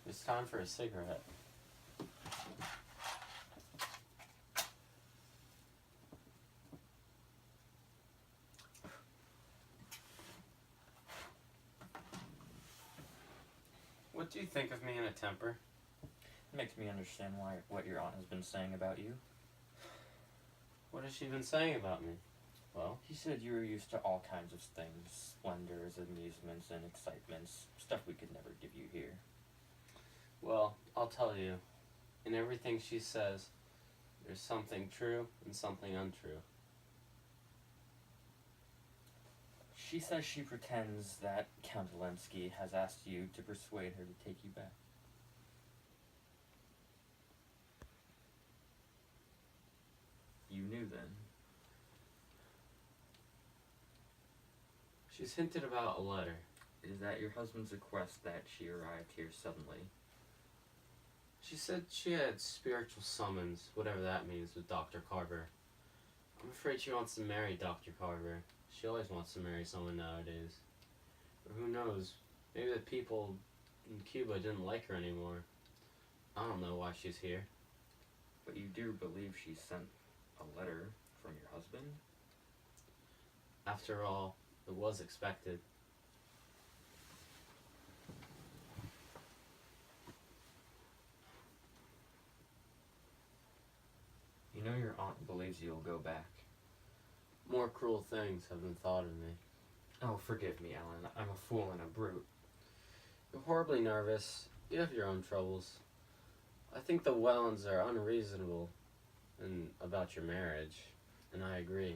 It's time for a cigarette. What do you think of me in a temper? It makes me understand what your aunt has been saying about you. What has she been saying about me? Well, She said you were used to all kinds of things, splendors, amusements, and excitements, stuff we could never give you here. well, I'll tell you. In everything she says, there's something true and something untrue. She says she pretends that Count Zelensky has asked you to persuade her to take you back. You knew then. She's hinted about a letter. Is that your husband's request that she arrived here suddenly? She said she had spiritual summons, whatever that means, with Dr. Carver. I'm afraid she wants to marry Dr. Carver. She always wants to marry someone nowadays. Or who knows, maybe the people in Cuba didn't like her anymore. I don't know why she's here. But you do believe she sent a letter from your husband? After all, it was expected. You know your aunt believes you'll go back. More cruel things have been thought of me. Oh, forgive me, Ellen. I'm a fool and a brute. You're horribly nervous. You have your own troubles. I think the Wellens are unreasonable about your marriage, and I agree.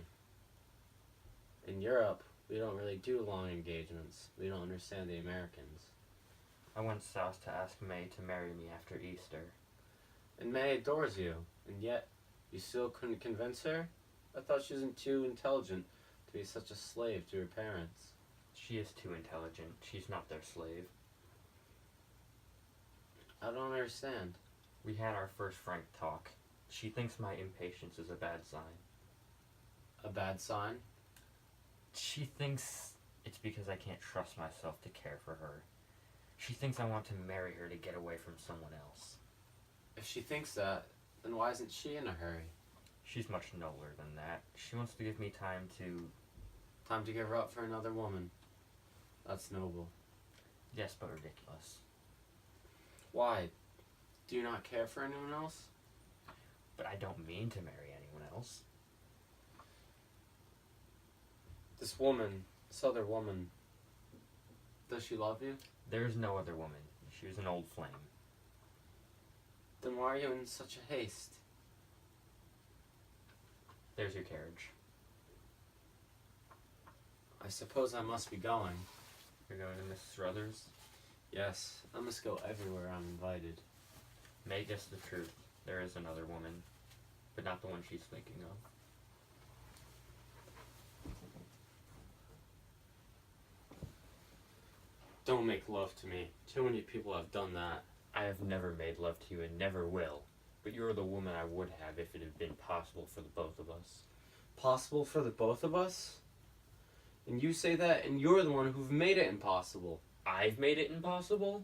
In Europe, we don't really do long engagements. We don't understand the Americans. I went south to ask May to marry me after Easter. And May adores you, and yet you still couldn't convince her? I thought she wasn't too intelligent to be such a slave to her parents. She is too intelligent. She's not their slave. I don't understand. We had our first frank talk. She thinks my impatience is a bad sign. A bad sign? She thinks it's because I can't trust myself to care for her. She thinks I want to marry her to get away from someone else. If she thinks that, then why isn't she in a hurry? She's much nobler than that. She wants to give me time to... Time to give her up for another woman. That's noble. Yes, but ridiculous. Why? Do you not care for anyone else? But I don't mean to marry anyone else. This woman, this other woman, does she love you? There is no other woman. She was an old flame. Then why are you in such a haste? There's your carriage. I suppose I must be going. You're going to Mrs. Ruthers? Yes, I must go everywhere I'm invited. May guess the truth. There is another woman, but not the one she's thinking of. Don't make love to me. Too many people have done that. I have never made love to you and never will. But you're the woman I would have if it had been possible for the both of us. Possible for the both of us? And you say that, and you're the one who've made it impossible. I've made it impossible?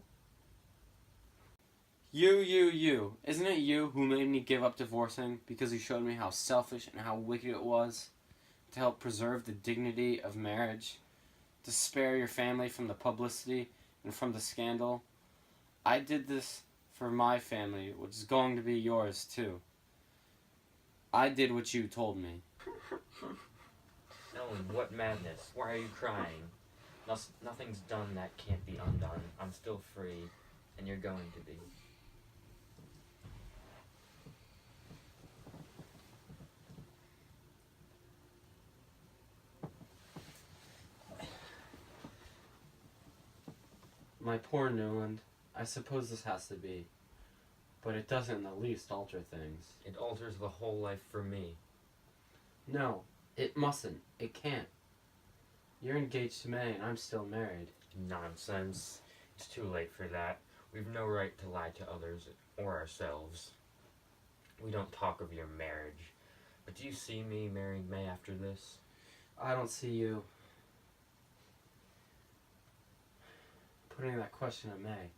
You. Isn't it you who made me give up divorcing because you showed me how selfish and how wicked it was to help preserve the dignity of marriage, to spare your family from the publicity and from the scandal? I did this for my family, which is going to be yours too. I did what you told me. Ellen, what madness. Why are you crying? Nothing's done that can't be undone. I'm still free, and you're going to be. My poor Newland, I suppose this has to be. But it doesn't in the least alter things. It alters the whole life for me. No, it mustn't. It can't. You're engaged to May and I'm still married. Nonsense. It's too late for that. We've no right to lie to others or ourselves. We don't talk of your marriage. But do you see me marrying May after this? I don't see you putting that question to May.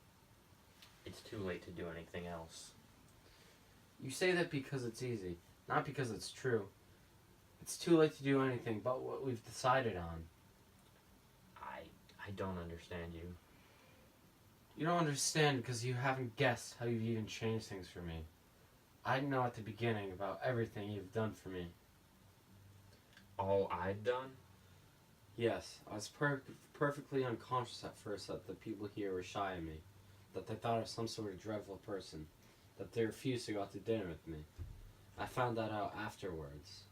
It's too late to do anything else. You say that because it's easy, not because it's true. It's too late to do anything but what we've decided on. I don't understand you. You don't understand because you haven't guessed how you've even changed things for me. I know at the beginning about everything you've done for me. All I'd done? Yes, I was perfectly unconscious at first that the people here were shy of me, that they thought I was some sort of dreadful person, that they refused to go out to dinner with me. I found that out afterwards.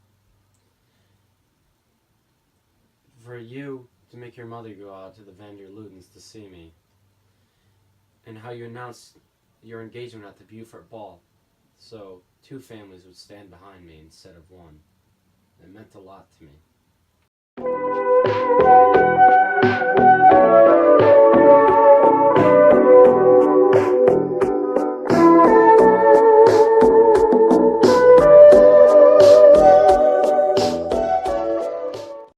For you to make your mother go out to the Van der Ludens to see me, and how you announced your engagement at the Beaufort Ball, so 2 families would stand behind me instead of 1. It meant a lot to me.